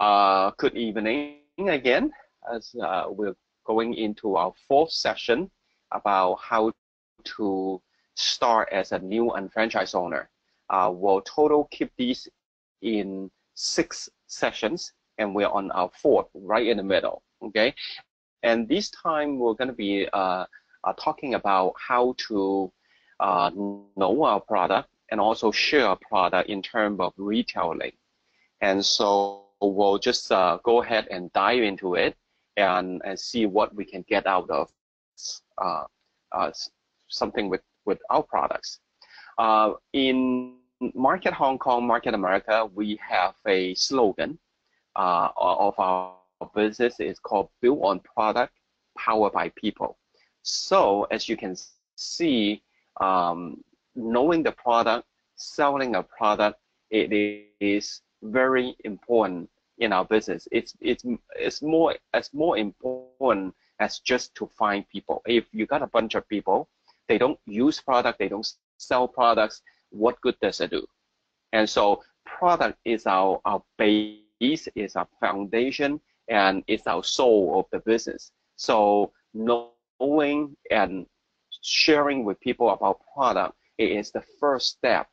Good evening again, as we're going into our fourth session about how to start as a new unfranchised owner. We'll total keep these in 6 sessions, and we're on our fourth, right in the middle, okay? And this time we're going to be talking about how to know our product and also share our product in terms of retailing. And so we'll just go ahead and dive into it and see what we can get out of something with our products. In Market Hong Kong, Market America, we have a slogan of our business. It's called Built on Product, Powered by People. So as you can see, knowing the product, selling a product, it is very important in our business. It's more important as just to find people. If you got a bunch of people, they don't use product, they don't sell products, what good does it do? And so product is our base, is our foundation, and it's our soul of the business. So knowing and sharing with people about product, it is the first step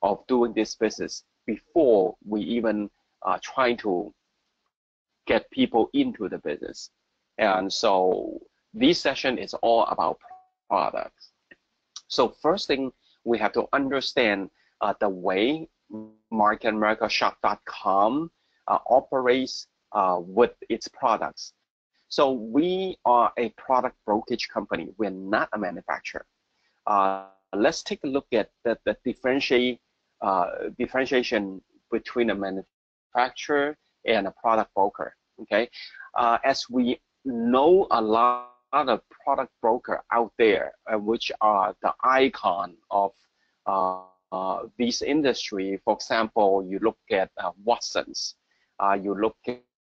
of doing this business before we even try to get people into the business. And so this session is all about products. So first thing, we have to understand the way marketamericashop.com operates with its products. So we are a product brokerage company. We're not a manufacturer. Let's take a look at the differentiation between a manufacturer and a product broker. Okay, as we know, a lot of product broker out there, which are the icon of this industry. For example, you look at Watson's, you look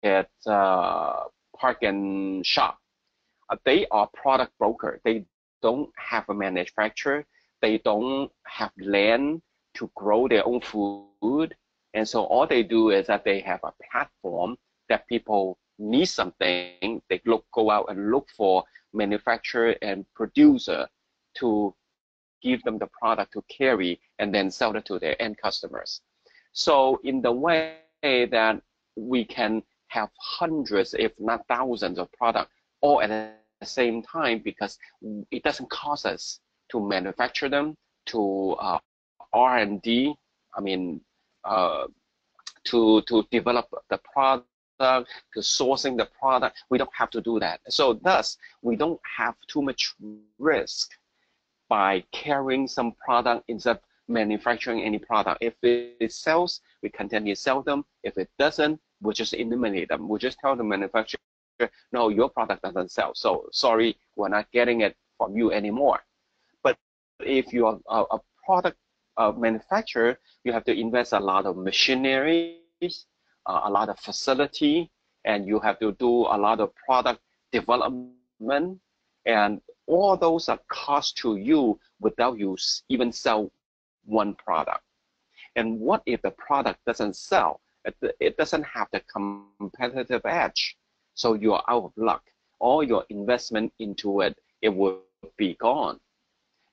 at Park and Shop. They are product broker. They don't have a manufacturer. They don't have land to grow their own food. And so all they do is that they have a platform that people need something. They go out and look for manufacturer and producer to give them the product to carry and then sell it to their end customers. So in the way that we can have hundreds, if not thousands of products all at the same time, because it doesn't cost us to manufacture them, to R&D, I mean, to develop the product, to sourcing the product. We don't have to do that. So thus, we don't have too much risk by carrying some product instead of manufacturing any product. If it sells, we continue to sell them. If it doesn't, we'll just eliminate them. We'll just tell the manufacturer, no, your product doesn't sell. So sorry, we're not getting it from you anymore. But if you are a product manufacturer, you have to invest a lot of machinery, a lot of facility, and you have to do a lot of product development, and all those are cost to you without you even sell one product. And what if the product doesn't sell? It doesn't have the competitive edge, so you are out of luck. All your investment into it, it will be gone.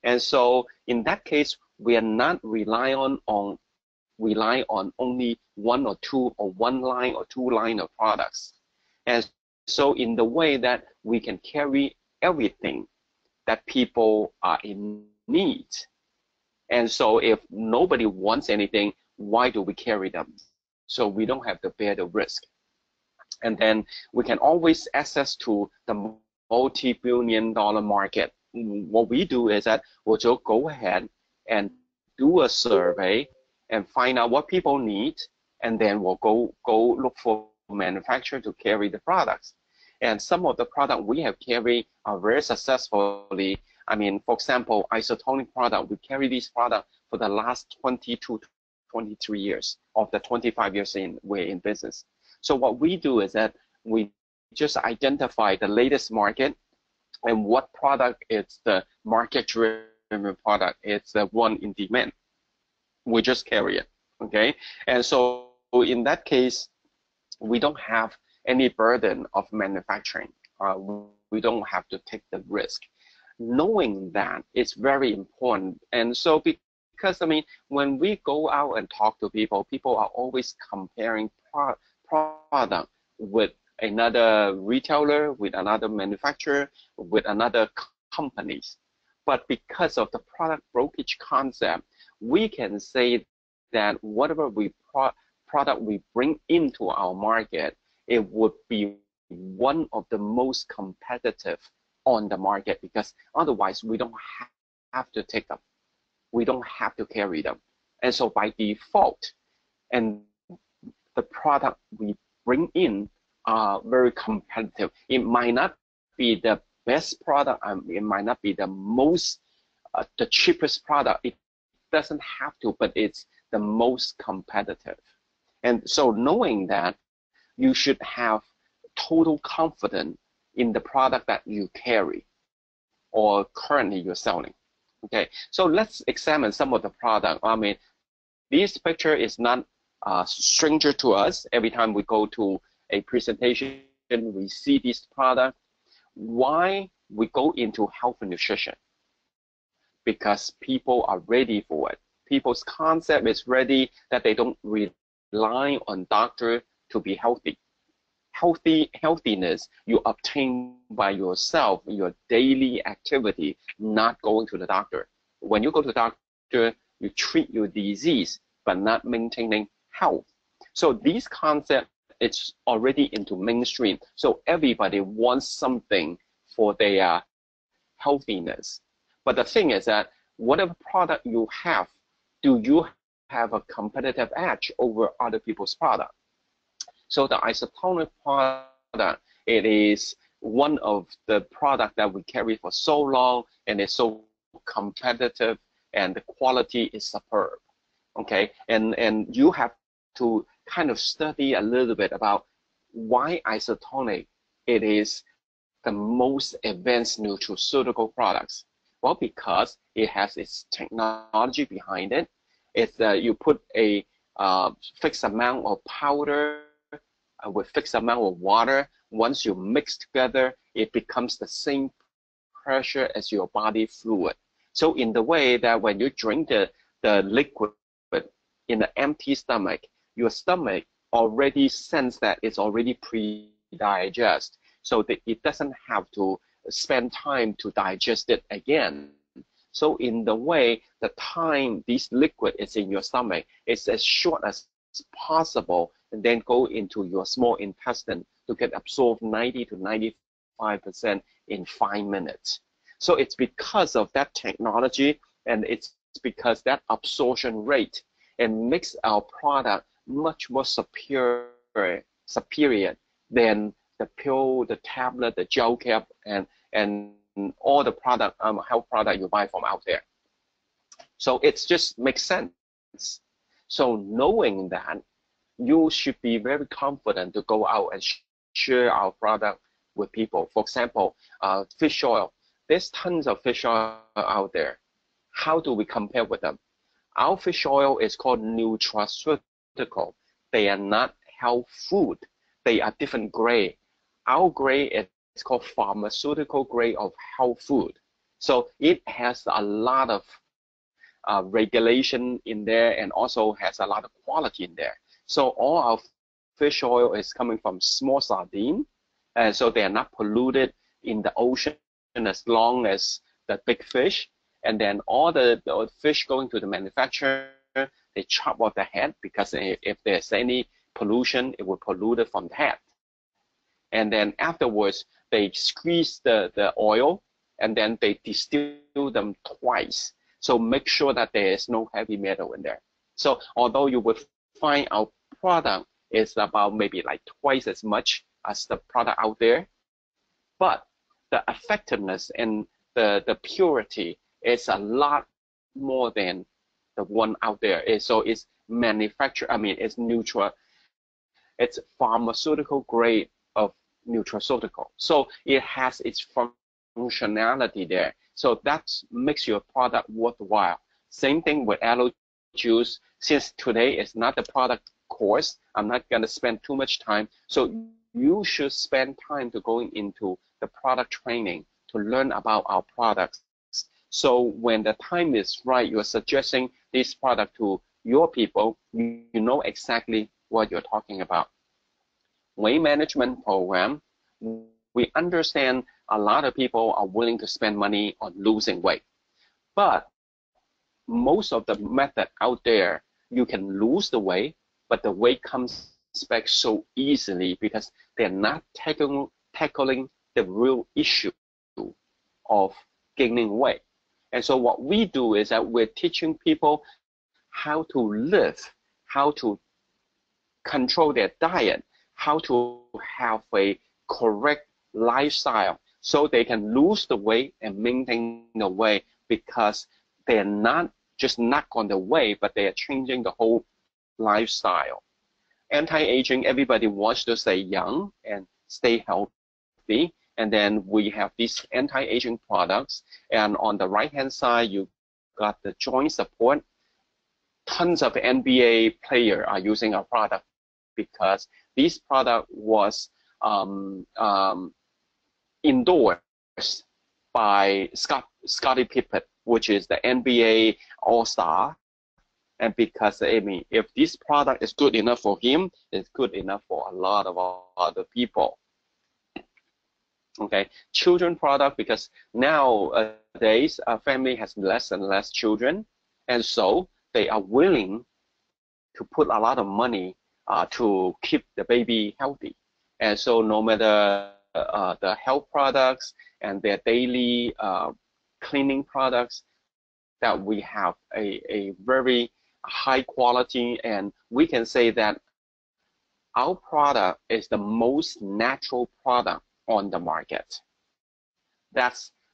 And so in that case, we are not rely on only one or two or one line or two line of products. And so in the way that we can carry everything that people are in need. And so if nobody wants anything, why do we carry them? So we don't have to bear the risk. And then we can always access to the multi-billion-dollar market. What we do is that we'll just go ahead and do a survey and find out what people need, and then we'll go look for manufacturer to carry the products. And some of the products we have carried are very successfully. I mean, for example, isotonic product, we carry this product for the last 22 to 23 years of the 25 years we're in business. So what we do is that we just identify the latest market and what product is the market-driven product. It's the one in demand. We just carry it, okay? And so in that case, we don't have any burden of manufacturing. We don't have to take the risk. Knowing that is very important. And so because I mean, when we go out and talk to people, people are always comparing product with another retailer, with another manufacturer, with another companies. But because of the product brokerage concept, we can say that whatever product we bring into our market, it would be one of the most competitive on the market, because otherwise we don't have to take them. We don't have to carry them. And so by default, and the product we bring in are very competitive. It might not be the best product, it might not be the most, the cheapest product. It doesn't have to, but it's the most competitive. And so knowing that, you should have total confidence in the product that you carry or currently you're selling. Okay, so let's examine some of the product. I mean, this picture is not stranger to us. Every time we go to a presentation, we see this product. Why we go into health and nutrition? Because people are ready for it. People's concept is ready, that they don't rely on doctor to be healthy. Healthiness you obtain by yourself, your daily activity, not going to the doctor. When you go to the doctor, you treat your disease, but not maintaining health. So this concept, it's already into mainstream. So everybody wants something for their healthiness. But the thing is that whatever product you have, do you have a competitive edge over other people's product? So the isotonic product, it is one of the product that we carry for so long, and it's so competitive, and the quality is superb. Okay, and you have to kind of study a little bit about why isotonic it is the most advanced nutraceutical products. Well, because it has its technology behind it. It's you put a fixed amount of powder with fixed amount of water. Once you mix together, it becomes the same pressure as your body fluid. So in the way that when you drink the liquid in an empty stomach, your stomach already sense that it's already pre-digest, so that it doesn't have to spend time to digest it again. So in the way, the time this liquid is in your stomach is as short as possible, and then go into your small intestine to get absorbed 90 to 95% in 5 minutes. So it's because of that technology, and it's because that absorption rate, and makes our product much more superior than the pill, the tablet, the gel cap, and all the product, health product you buy from out there. So it just makes sense. So knowing that, you should be very confident to go out and share our product with people. For example, fish oil. There's tons of fish oil out there. How do we compare with them? Our fish oil is called nutraceutical. They are not health food. They are different grade. Our grade is called pharmaceutical grade of health food. So it has a lot of regulation in there, and also has a lot of quality in there. So all our fish oil is coming from small sardine, and so they are not polluted in the ocean as long as the big fish. And then all the fish going to the manufacturer, they chop off the head, because if there's any pollution, it will pollute it from the head. And then afterwards, they squeeze the oil, and then they distill them twice. So make sure that there is no heavy metal in there. So although you would find our product is about maybe like twice as much as the product out there, but the effectiveness and the purity is a lot more than the one out there. So it's manufactured, it's neutral. It's pharmaceutical grade of nutraceutical. So it has its functionality there. So that makes your product worthwhile. Same thing with aloe juice. Since today is not the product course. I'm not going to spend too much time. So you should spend time to going into the product training to learn about our products. So when the time is right, you're suggesting this product to your people, you know exactly what you're talking about. Weight management program, we understand a lot of people are willing to spend money on losing weight. But most of the method out there, you can lose the weight, but the weight comes back so easily because they're not tackling the real issue of gaining weight. And so what we do is that we're teaching people how to live, how to control their diet, how to have a correct lifestyle so they can lose the weight and maintain the weight, because they're not just not on the way, but they are changing the whole lifestyle. Anti-aging, everybody wants to stay young and stay healthy. And then we have these anti-aging products. And on the right-hand side, you got the joint support. Tons of NBA players are using our product because this product was endorsed by Scottie Pippen, which is the NBA All-Star. And because, I mean, if this product is good enough for him, it's good enough for a lot of other people. Okay, children product, because nowadays a family has less and less children, and so they are willing to put a lot of money to keep the baby healthy. And so no matter the health products and their daily cleaning products, that we have a very high quality, and we can say that our product is the most natural product on the market.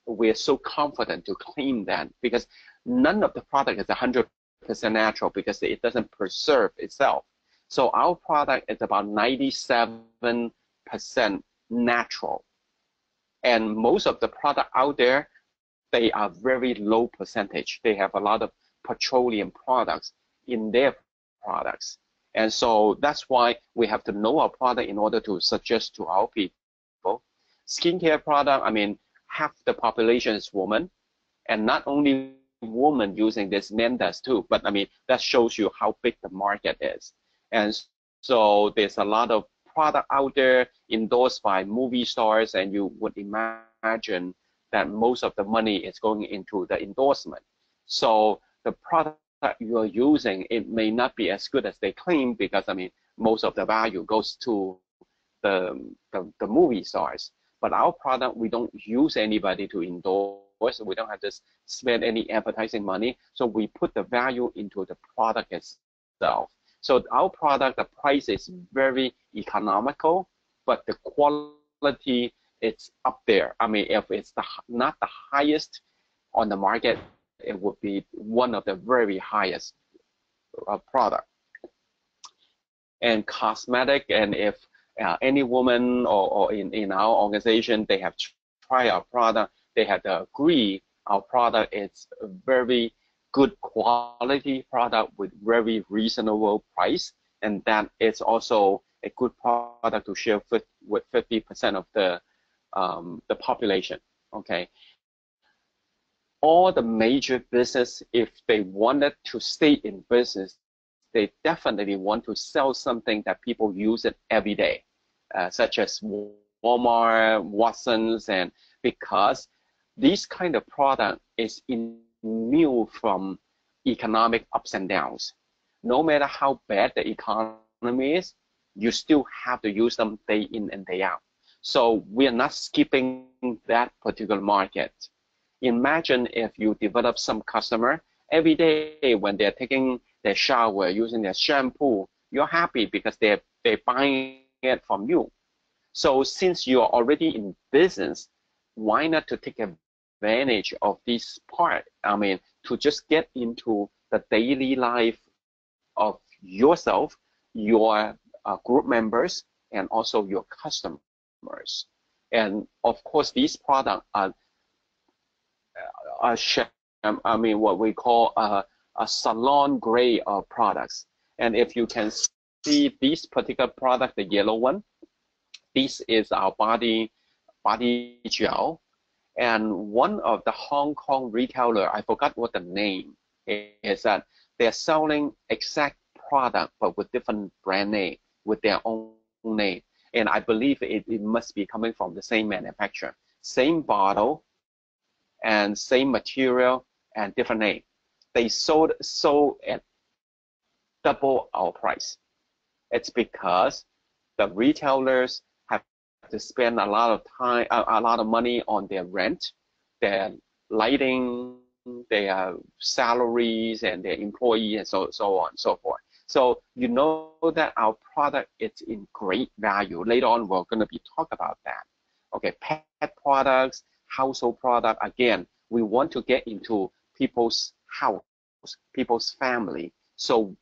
We're so confident to claim that, because none of the product is 100% natural because it doesn't preserve itself. So our product is about 97% natural. And most of the product out there, they are very low percentage. They have a lot of petroleum products in their products. And so that's why we have to know our product in order to suggest to our people. Skincare product, I mean, half the population is women, and not only women using this, men does too. But I mean, that shows you how big the market is. And so there's a lot of product out there endorsed by movie stars, and you would imagine that most of the money is going into the endorsement. So the product that you are using, it may not be as good as they claim, because I mean, most of the value goes to the movie stars. But our product, we don't use anybody to endorse. We don't have to spend any advertising money. So we put the value into the product itself. So our product, the price is very economical, but the quality, it's up there. I mean, if it's not the highest on the market, it would be one of the very highest product. And cosmetic, and if any woman or in our organization, they have tried our product, they have to agree our product is a very good quality product with very reasonable price, and that is also a good product to share with 50% of the population. Okay. All the major business, if they wanted to stay in business, they definitely want to sell something that people use it every day, such as Walmart, Watson's, and because this kind of product is immune from economic ups and downs. No matter how bad the economy is, you still have to use them day in and day out. So we are not skipping that particular market. Imagine if you develop some customer every day when they're taking their shower, using their shampoo, you're happy because they're buying it from you. So since you're already in business, why not to take advantage of this part? I mean, to just get into the daily life of yourself, your group members, and also your customers. And of course, these products are I mean, what we call a salon grade of products. And if you can see this particular product, the yellow one. This is our body gel. And one of the Hong Kong retailer, I forgot what the name is, that they're selling exact product but with different brand name, with their own name. And I believe it must be coming from the same manufacturer, same bottle and same material and different name. They sold at double our price. It's because the retailers have to spend a lot of time, a lot of money on their rent, their lighting, their salaries, and their employees, and so on and so forth. So you know that our product is in great value. Later on, we're going to be talk about that. Okay, pet products, household product. Again, we want to get into people's house, people's family. So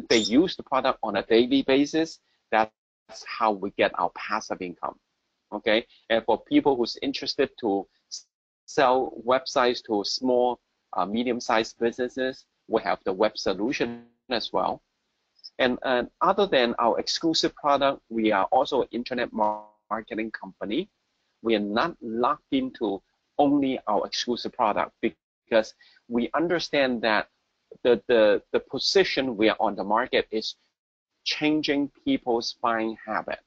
they use the product on a daily basis. That's how we get our passive income. Okay, and for people who's interested to sell websites to small, medium-sized businesses, we have the web solution as well. And other than our exclusive product, we are also an internet marketing company. We are not locked into only our exclusive product because we understand that the position we are on the market is changing people's buying habit.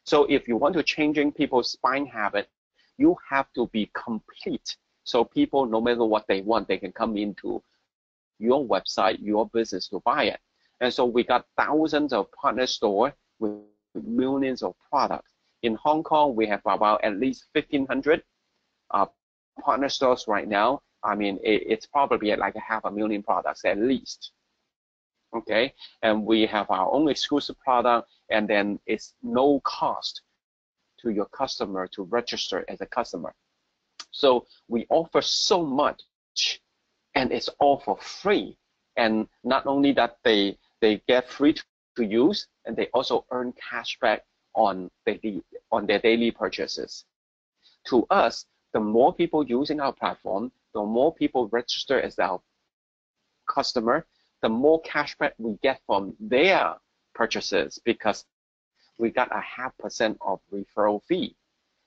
So if you want to changing people's buying habit, you have to be complete. So people, no matter what they want, they can come into your website, your business to buy it. And so we got thousands of partner stores with millions of products. In Hong Kong, we have about at least 1,500 partner stores right now. I mean, it's probably like 500,000 products at least. Okay, and we have our own exclusive product, and then it's no cost to your customer to register as a customer. So we offer so much, and it's all for free. And not only that, they get free to use, and they also earn cash back on their daily purchases. To us, the more people using our platform, the more people register as our customer, the more cash back we get from their purchases, because we got 0.5% of referral fee.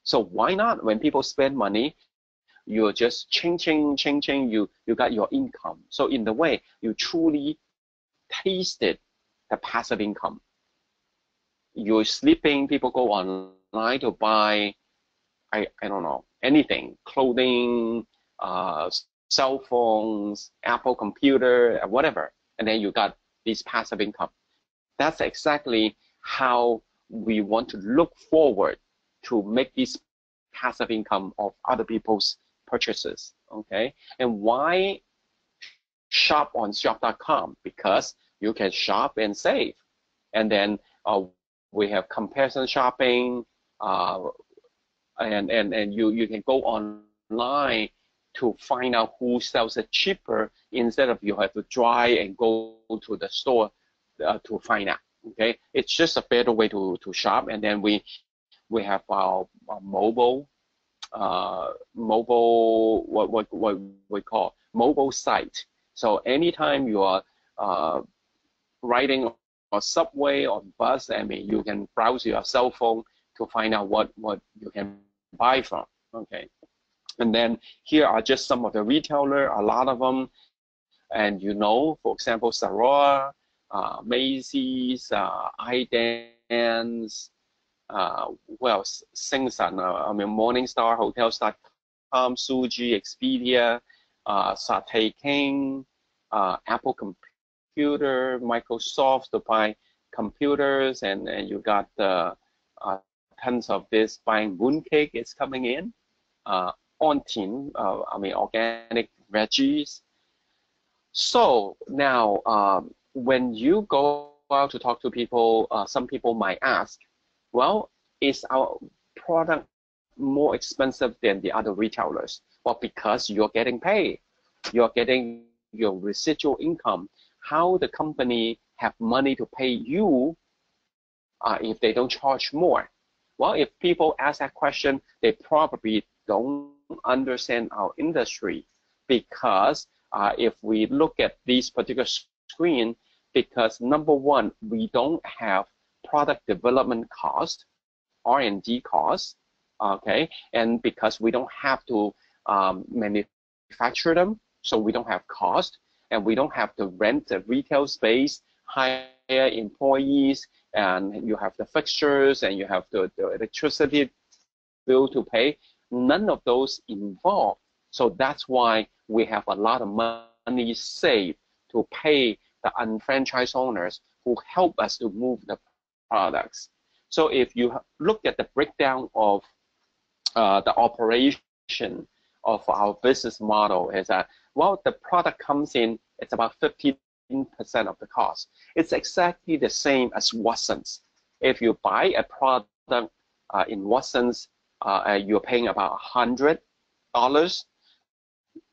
So why not? When people spend money, you're just changing, you got your income. So in the way, you truly tasted the passive income. You're sleeping, people go online to buy, I don't know, anything, clothing, cell phones, Apple computer, whatever. And then you got this passive income. That's exactly how we want to look forward to make this passive income of other people's purchases. Okay, and why shop on shop.com? Because you can shop and save. And then we have comparison shopping, and you can go online to find out who sells it cheaper, instead of you have to drive and go to the store to find out. Okay, it's just a better way to shop. And then we have our mobile what we call mobile site. So anytime you are riding on subway or bus, I mean, you can browse your cell phone to find out what you can buy from. Okay, and then here are just some of the retailer, a lot of them. And you know, for example, Zara, Macy's, iDance, well, Singson, I mean, Morningstar, Hotels.com, Suji, Expedia, Satay King, Apple Computer, Microsoft to buy computers, and you got tons of this buying mooncake is coming in, on team, I mean, organic veggies. So now, when you go out to talk to people, some people might ask, well, is our product more expensive than the other retailers? Well, because you're getting paid, you're getting your residual income. How the company have money to pay you if they don't charge more? Well, if people ask that question, they probably don't understand our industry, because if we look at this particular screen, Because number one, we don't have product development cost, R&D costs, okay, and because we don't have to manufacture them, so we don't have cost, and we don't have to rent the retail space, hire employees, and you have the fixtures, and you have the electricity bill to pay. None of those involved. So that's why we have a lot of money saved to pay the unfranchised owners who help us to move the products. So if you look at the breakdown of the operation of our business model, is that, well, the product comes in, it's about 15% of the cost. It's exactly the same as Watson's. If you buy a product in Watson's, you're paying about $100.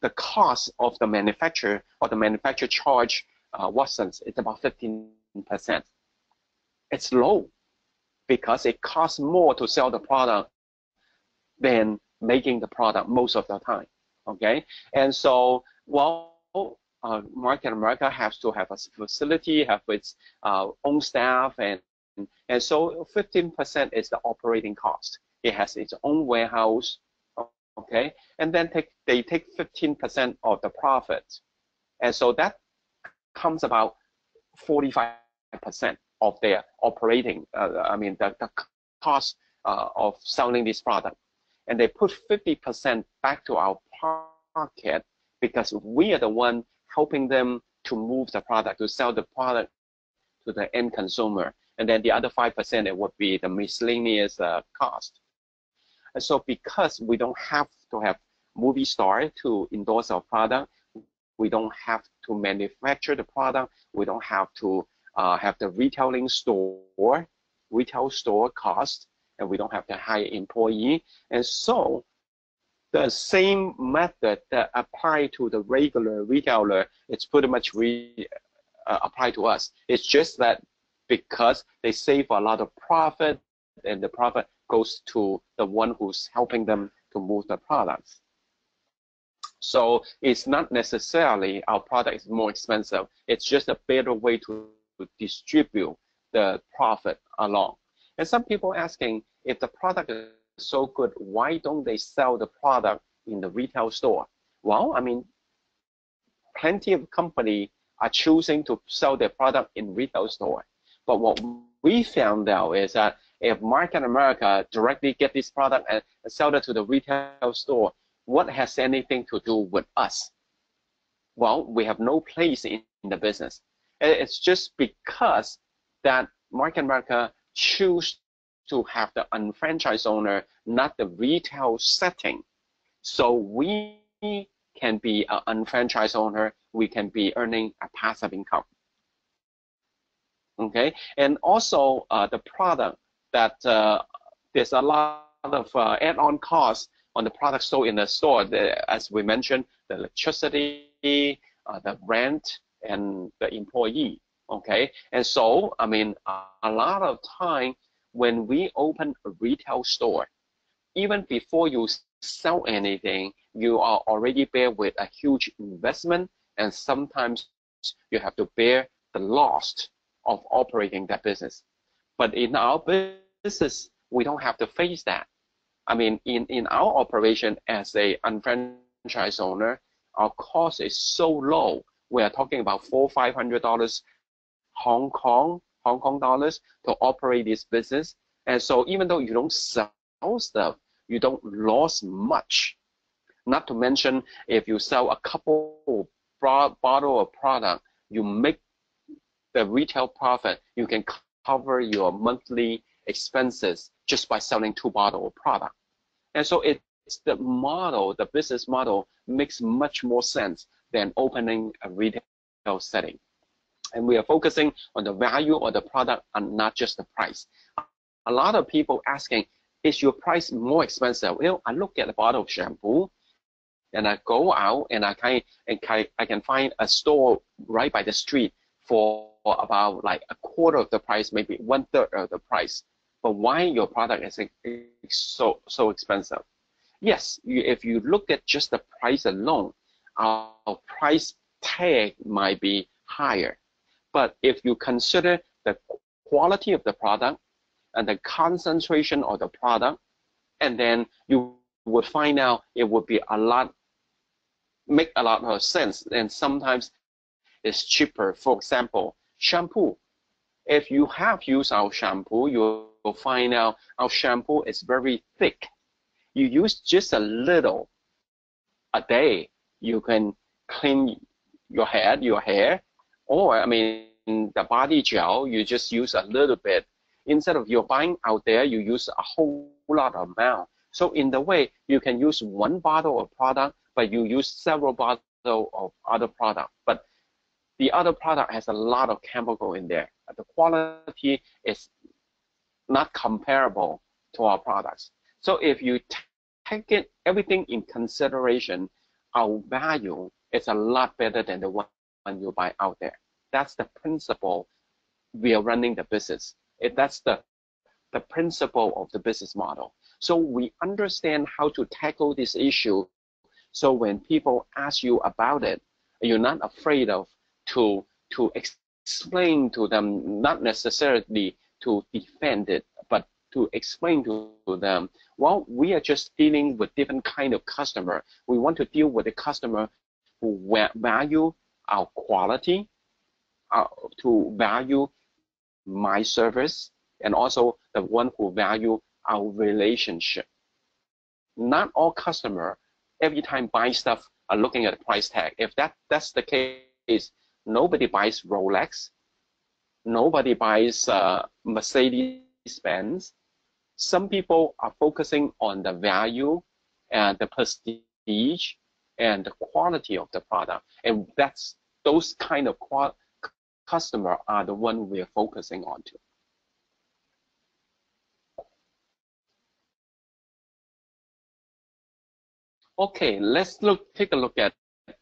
The cost of the manufacturer, or the manufacturer charge Watson's, it's about 15%. It's low because it costs more to sell the product than making the product most of the time. Okay, and so, well, Market America has to have a facility, have its own staff, and so 15% is the operating cost. It has its own warehouse, okay, and then they take 15% of the profit, and so that comes about 45% of their operating, the cost of selling this product, and they put 50% back to our pocket because we are the one helping them to move the product, to sell the product to the end consumer, and then the other 5% it would be the miscellaneous cost. And so because we don't have to have movie star to endorse our product, we don't have to manufacture the product, we don't have to have the retail store cost, and we don't have to hire employee. And so the same method that apply to the regular retailer, it's pretty much apply to us. It's just that because they save a lot of profit, and the profit goes to the one who's helping them to move the products. So it's not necessarily our product is more expensive. It's just a better way to distribute the profit along. And some people asking, if the product is so good, why don't they sell the product in the retail store? Well, I mean, plenty of companies are choosing to sell their product in retail store. But what we found out is that if Market America directly get this product and sell it to the retail store, what has anything to do with us? Well, we have no place in the business. It's just because that Market America choose to have the unfranchised owner, not the retail setting. So we can be an unfranchised owner, we can be earning a passive income. Okay, and also the product that there's a lot of add-on costs on the product sold in the store. As we mentioned, the electricity, the rent, and the employee. Okay, and so I mean, a lot of time when we open a retail store, even before you sell anything, you are already bear with a huge investment, and sometimes you have to bear the loss of operating that business. But in our business, we don't have to face that. I mean, in our operation as a unfranchised owner, our cost is so low. We are talking about $400-500 Hong Kong dollars to operate this business. And so even though you don't sell stuff, you don't lose much. Not to mention, if you sell a couple bottle of product, you make the retail profit. You can cover your monthly expenses just by selling 2 bottles of product. And so it's the model, the business model makes much more sense than opening a retail setting. And we are focusing on the value of the product and not just the price. A lot of people asking, is your price more expensive? Well, I look at a bottle of shampoo and I go out and I can find a store right by the street for about like a quarter of the price, maybe 1/3 of the price. But why your product is so expensive? Yes, if you look at just the price alone, our price tag might be higher. But if you consider the quality of the product and the concentration of the product, and then you would find out it would be make a lot of sense, and sometimes it's cheaper. For example, shampoo. If you have used our shampoo, you will find out our shampoo is very thick. You use just a little a day, you can clean your hair, or I mean the body gel, you just use a little bit. Instead of you're buying out there, you use a whole lot of amount. So in the way, you can use one bottle of product, but you use several bottles of other product. But the other product has a lot of chemical in there. The quality is not comparable to our products. So if you take everything in consideration, our value is a lot better than the one you buy out there. That's the principle we are running the business. That's the principle of the business model. So we understand how to tackle this issue. So when people ask you about it, you're not afraid of to explain to them, not necessarily to defend it, but to explain to them, well, we are just dealing with different kind of customer. We want to deal with a customer who value our quality, to value my service, and also the one who value our relationship. Not all customer every time buy stuff are looking at the price tag. If that's the case, nobody buys Rolex, nobody buys Mercedes-Benz. Some people are focusing on the value and the prestige and the quality of the product, and that's those kind of customer are the one we are focusing on to. Okay, let's take a look at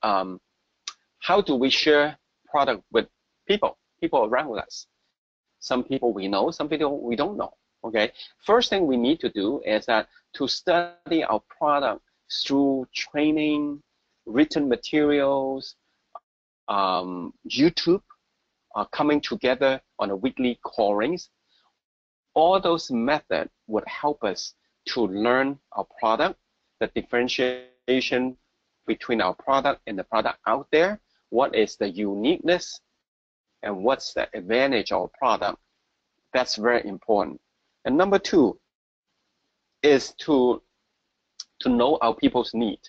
how do we share product with people around us. Some people we know, some people we don't know. Okay, first thing we need to do is that to study our product through training, written materials, YouTube, coming together on a weekly callings. All those methods would help us to learn our product, the differentiation between our product and the product out there, what is the uniqueness, and what's the advantage of our product. That's very important. And number two is to know our people's need.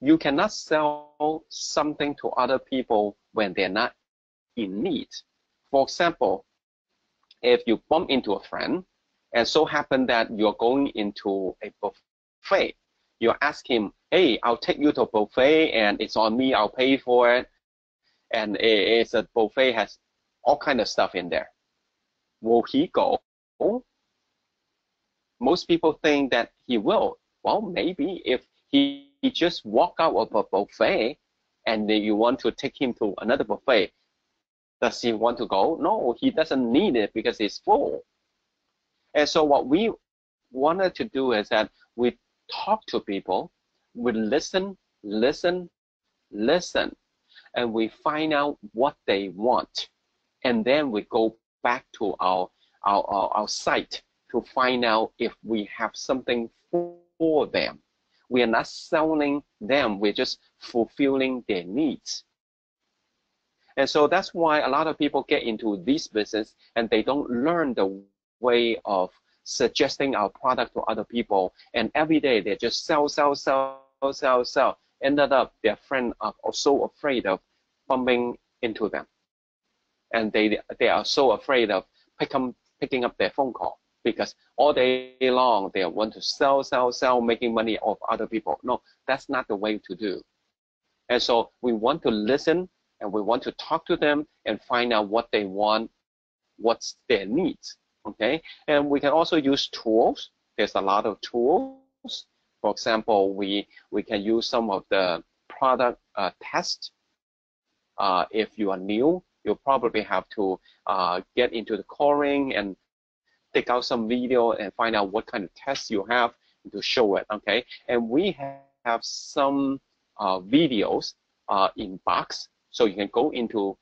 You cannot sell something to other people when they're not in need. For example, if you bump into a friend and so happen that you're going into a buffet, you ask him, hey, I'll take you to a buffet and it's on me, I'll pay for it. And it's a buffet has all kind of stuff in there. Will he go? Most people think that he will. Well, maybe if he just walk out of a buffet and you want to take him to another buffet, does he want to go? No, he doesn't need it because it's full. And so what we wanted to do is that we talk to people, we listen, and we find out what they want. And then we go back to our site to find out if we have something for them. We are not selling them, we're just fulfilling their needs. And so that's why a lot of people get into this business and they don't learn the way of suggesting our product to other people. And every day they just sell. Ended up their friends are so afraid of bumping into them. And they are so afraid of picking up their phone call because all day long they want to sell, making money off other people. No, that's not the way to do. And so we want to listen and we want to talk to them and find out what they want, what's their needs, okay? And we can also use tools. There's a lot of tools. For example, we can use some of the product tests. If you are new, you'll probably have to get into the calling and take out some video and find out what kind of tests you have to show it, okay? And we have some videos in box. So you can go into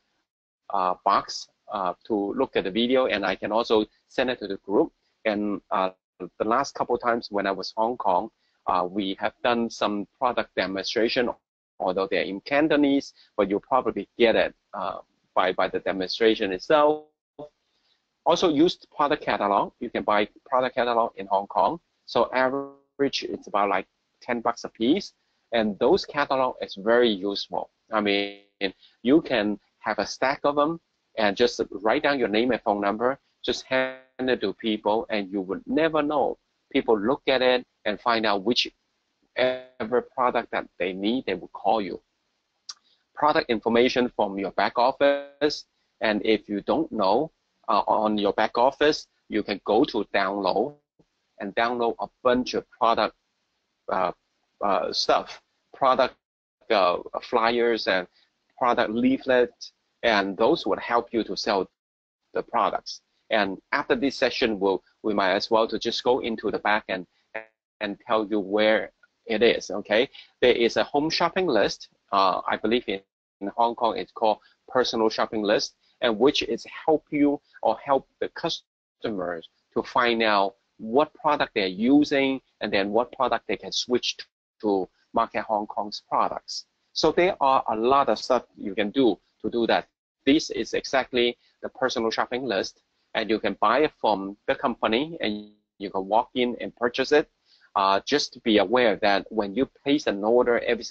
box to look at the video, and I can also send it to the group. And the last couple of times when I was Hong Kong, we have done some product demonstration, although they're in Cantonese, but you'll probably get it by the demonstration itself. Also used product catalog. You can buy product catalog in Hong Kong. So average, it's about like 10 bucks a piece. And those catalog is very useful. I mean, you can have a stack of them and just write down your name and phone number, just hand it to people, and you would never know. People look at it and find out whichever product that they need, they will call you. Product information from your back office, and if you don't know, on your back office, you can go to download and download a bunch of product stuff, product flyers and product leaflets, and those would help you to sell the products. And after this session, we might as well to just go into the back and tell you where it is. Okay, there is a home shopping list. I believe in Hong Kong it's called personal shopping list, and which is help you or help the customers to find out what product they're using and then what product they can switch to Market Hong Kong's products. So there are a lot of stuff you can do to do that. This is exactly the personal shopping list, and you can buy it from the company and you can walk in and purchase it. Just be aware that when you place an order every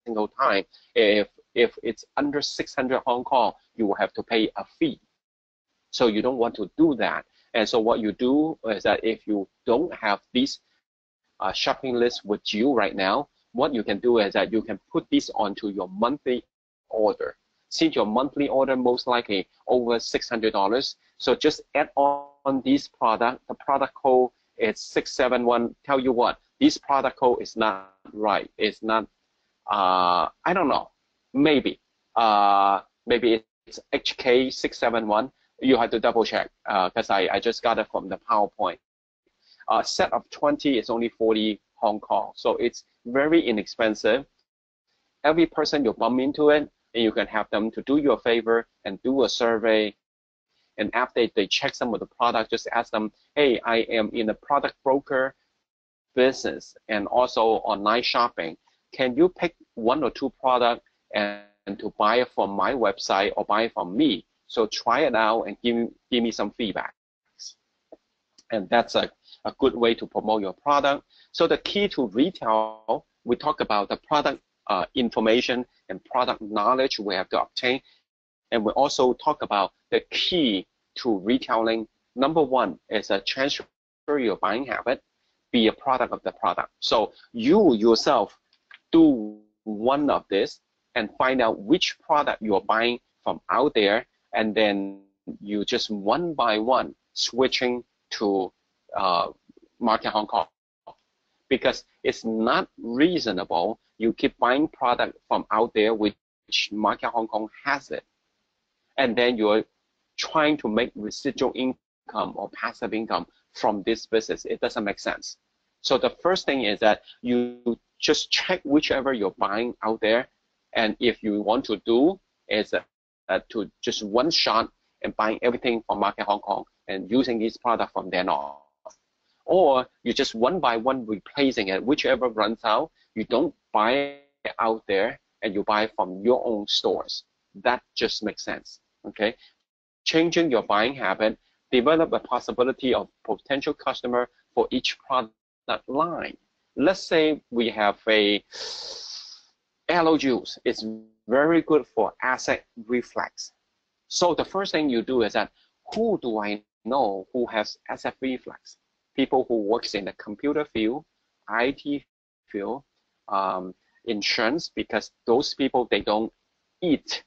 single time, if it's under 600 Hong Kong, you will have to pay a fee. So you don't want to do that. And so what you do is that if you don't have this shopping list with you right now, what you can do is that you can put this onto your monthly order. Since your monthly order most likely over $600, so just add on this product. The product code is 671. Tell you what, this product code is not right. It's not. I don't know. Maybe it's HK671. You have to double check because I just got it from the PowerPoint. A set of 20 is only 40 Hong Kong, so it's very inexpensive. Every person you bump into it, and you can have them to do you a favor and do a survey. And after they check some of the product, just ask them, hey, I am in a product broker business and also online shopping. Can you pick one or two products and to buy it from my website or buy it from me? So try it out and give me some feedback. And that's a good way to promote your product. So the key to retail, we talk about the product information and product knowledge we have to obtain. And we also talk about the key to retailing. Number one is a transfer your buying habit, be a product of the product. So you yourself do one of this and find out which product you're buying from out there, and then you just one by one switching to Market Hong Kong. Because it's not reasonable you keep buying product from out there which Market Hong Kong has it, and then you're trying to make residual income or passive income from this business. It doesn't make sense. So the first thing is that you just check whichever you're buying out there, and if you want to do is to just one shot and buying everything from Market Hong Kong and using this product from then on. Or you just one by one replacing it, whichever runs out, you don't buy it out there and you buy from your own stores. That just makes sense, okay? Changing your buying habit, develop a possibility of potential customer for each product line. Let's say we have a aloe juice. It's very good for acid reflux. So the first thing you do is that, who do I know who has acid reflux? People who works in the computer field, IT field, insurance, because those people, they don't eat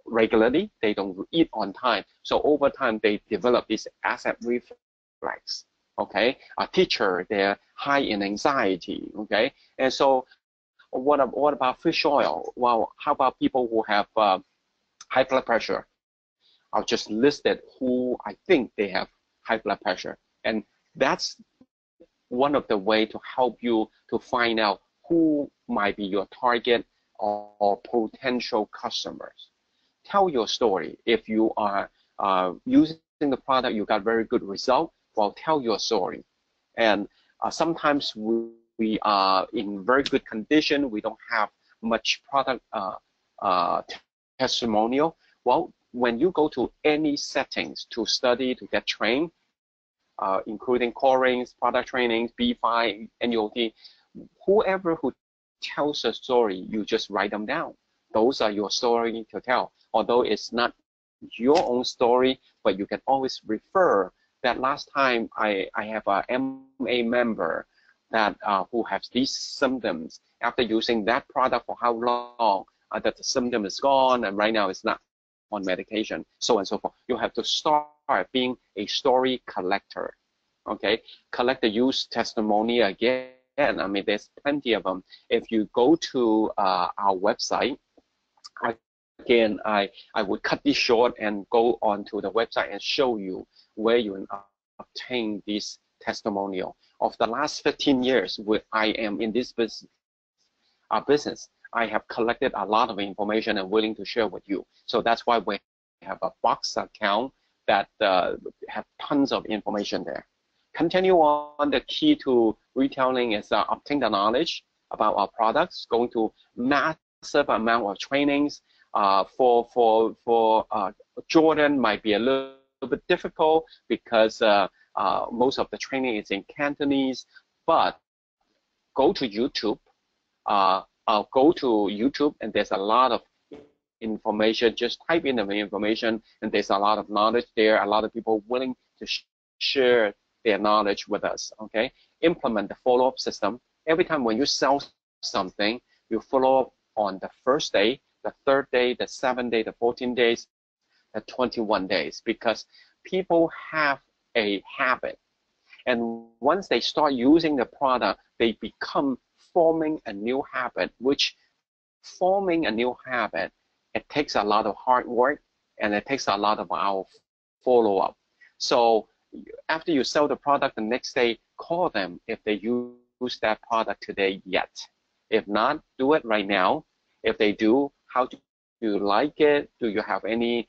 regularly, they don't eat on time. So over time, they develop this acid reflux, okay? A teacher, they're high in anxiety, okay? And so what about fish oil? Well, how about people who have high blood pressure? I'll just list it who I think they have high blood pressure. And that's one of the ways to help you to find out who might be your target or potential customers. tell your story. If you are using the product, you got very good result, well, tell your story. And sometimes we are in very good condition. We don't have much product testimonial. Well, when you go to any settings to study, to get trained, including core rings, product trainings, B5, NUOT, whoever who tells a story, you just write them down. Those are your story to tell. Although it's not your own story, but you can always refer that last time I have a MA member that who has these symptoms. After using that product for how long, that the symptom is gone, and right now it's not on medication, so on and so forth. You have to start being a story collector. Okay, collect the use testimony again. I mean, there's plenty of them. If you go to our website, again, I would cut this short and go onto the website and show you where you obtain this testimonial. Of the last 15 years, I am in this business, I have collected a lot of information and willing to share with you. So that's why we have a box account that have tons of information there. Continue on. The key to retailing is obtain the knowledge about our products, going to massive amount of trainings. For Jordan might be a little bit difficult because most of the training is in Cantonese, but go to YouTube. Go to YouTube, and there's a lot of information. Just type in the information, and there's a lot of knowledge there. A lot of people willing to share their knowledge with us. Okay, implement the follow-up system. Every time when you sell something, you follow up on the first day, the third day, the 7th day, the 14 days, the 21 days, because people have a habit, and once they start using the product, they become forming a new habit. Which forming a new habit, it takes a lot of hard work, and it takes a lot of our follow-up. So after you sell the product, the next day, call them if they use that product today yet. If not, do it right now. If they do, how do you like it? Do you have any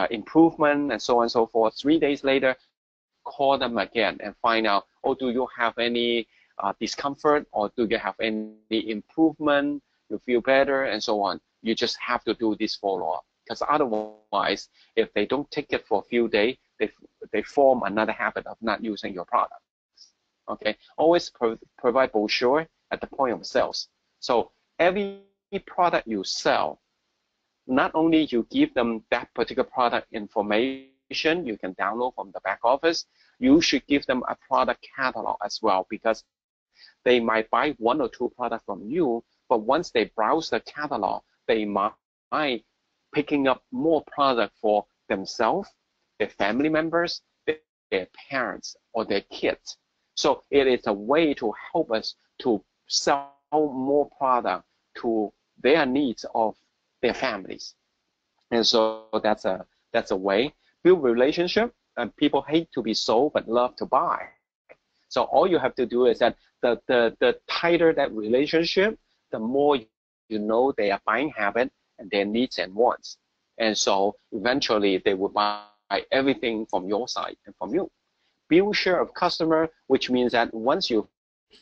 improvement, and so on and so forth? 3 days later, call them again and find out, oh, do you have any discomfort, or do you have any improvement? You feel better, and so on. You just have to do this follow-up, because otherwise, if they don't take it for a few days, they form another habit of not using your product. Okay, always provide brochure at the point of sales. So every product you sell, not only you give them that particular product information you can download from the back office, you should give them a product catalog as well, because they might buy 1 or 2 products from you, but once they browse the catalog, they might picking up more product for themselves, their family members, their parents, or their kids. So it is a way to help us to sell more product to their needs of their families. And so that's a way. Build relationship, and people hate to be sold but love to buy. So all you have to do is that the tighter that relationship, the more you know their buying habit and their needs and wants. And so eventually they will buy everything from your side and from you. Build share of customer, which means that once you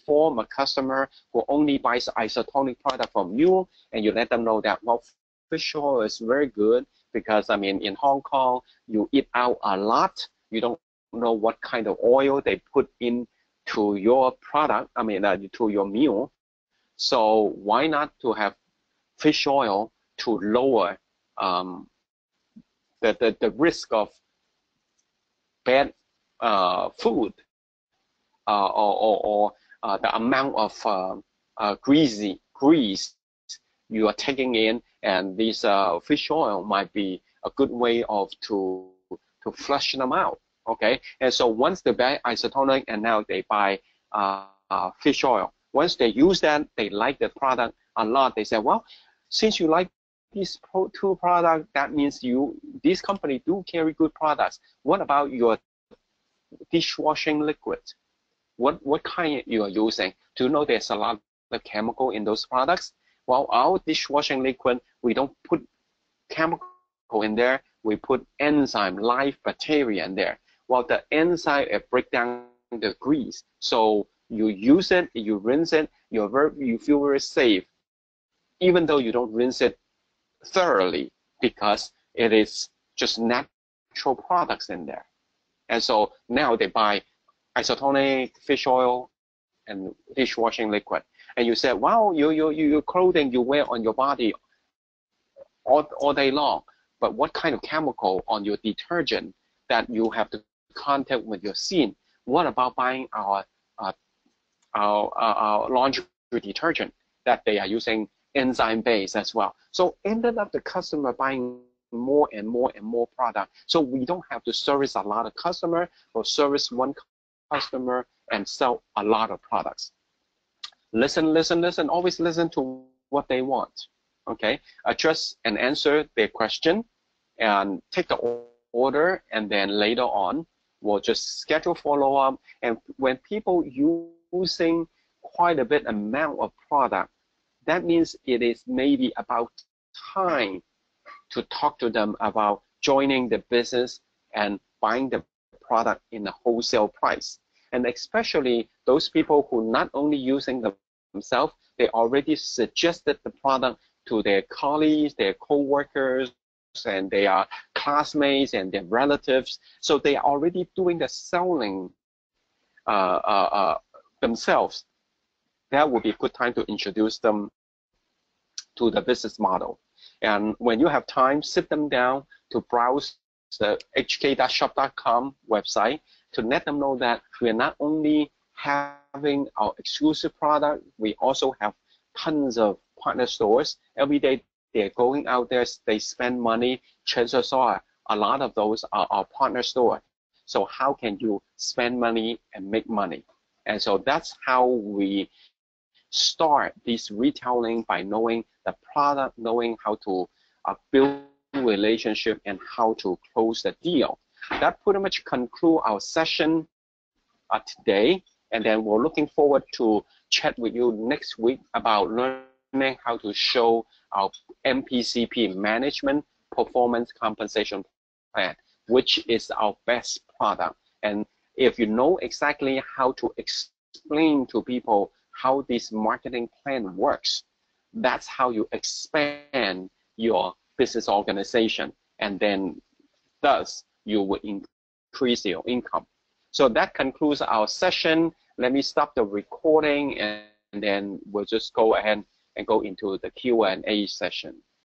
form a customer who only buys isotonic product from you, and you let them know that, well, fish oil is very good, because I mean, in Hong Kong, you eat out a lot. You don't know what kind of oil they put into your product, I mean, to your meal. So why not to have fish oil to lower the risk of bad food, or the amount of grease you are taking in, and this fish oil might be a good way of to flush them out. Okay, and so once they buy isotonic and now they buy fish oil, once they use that, they like the product a lot. They say, well, since you like these 2 products, that means this company do carry good products. What about your dishwashing liquid? What kind you are using? Do you know there's a lot of chemical in those products? Well, our dishwashing liquid, we don't put chemical in there, we put enzyme, live bacteria in there. Well, the enzyme break down the grease. So you use it, you rinse it, you feel very safe, even though you don't rinse it thoroughly, because it is just natural products in there. And so now they buy isotonic fish oil and dishwashing liquid. And you said, wow, your clothing you wear on your body all day long, but what kind of chemical on your detergent that you have to contact with your skin? What about buying our laundry detergent that they are using enzyme base as well? So ended up the customer buying more and more and more product. So we don't have to service a lot of customer or service one customer and sell a lot of products. Listen, listen, listen, always listen to what they want. Okay, address and answer their question and take the order, and then later on we'll just schedule follow-up. And when people using quite a bit amount of product, that means it is maybe about time to talk to them about joining the business and buying the product in a wholesale price. And especially those people who not only using themselves, they already suggested the product to their colleagues, their co-workers, and their classmates and their relatives. So they are already doing the selling themselves. That would be a good time to introduce them to the business model. And when you have time, sit them down to browse the hk-shop.com website to let them know that we are not only having our exclusive product, we also have tons of partner stores. Every day they're going out there, they spend money. Chances are a lot of those are our partner store. So how can you spend money and make money? And so that's how we start this retailing, by knowing the product, knowing how to build relationship and how to close the deal. That pretty much conclude our session today. And then we're looking forward to chat with you next week about learning how to show our MPCP, Management Performance Compensation Plan, which is our best product. And if you know exactly how to explain to people how this marketing plan works, that's how you expand your business organization, and then thus you will increase your income. So that concludes our session. Let me stop the recording, and then we'll just go ahead and go into the Q&A session.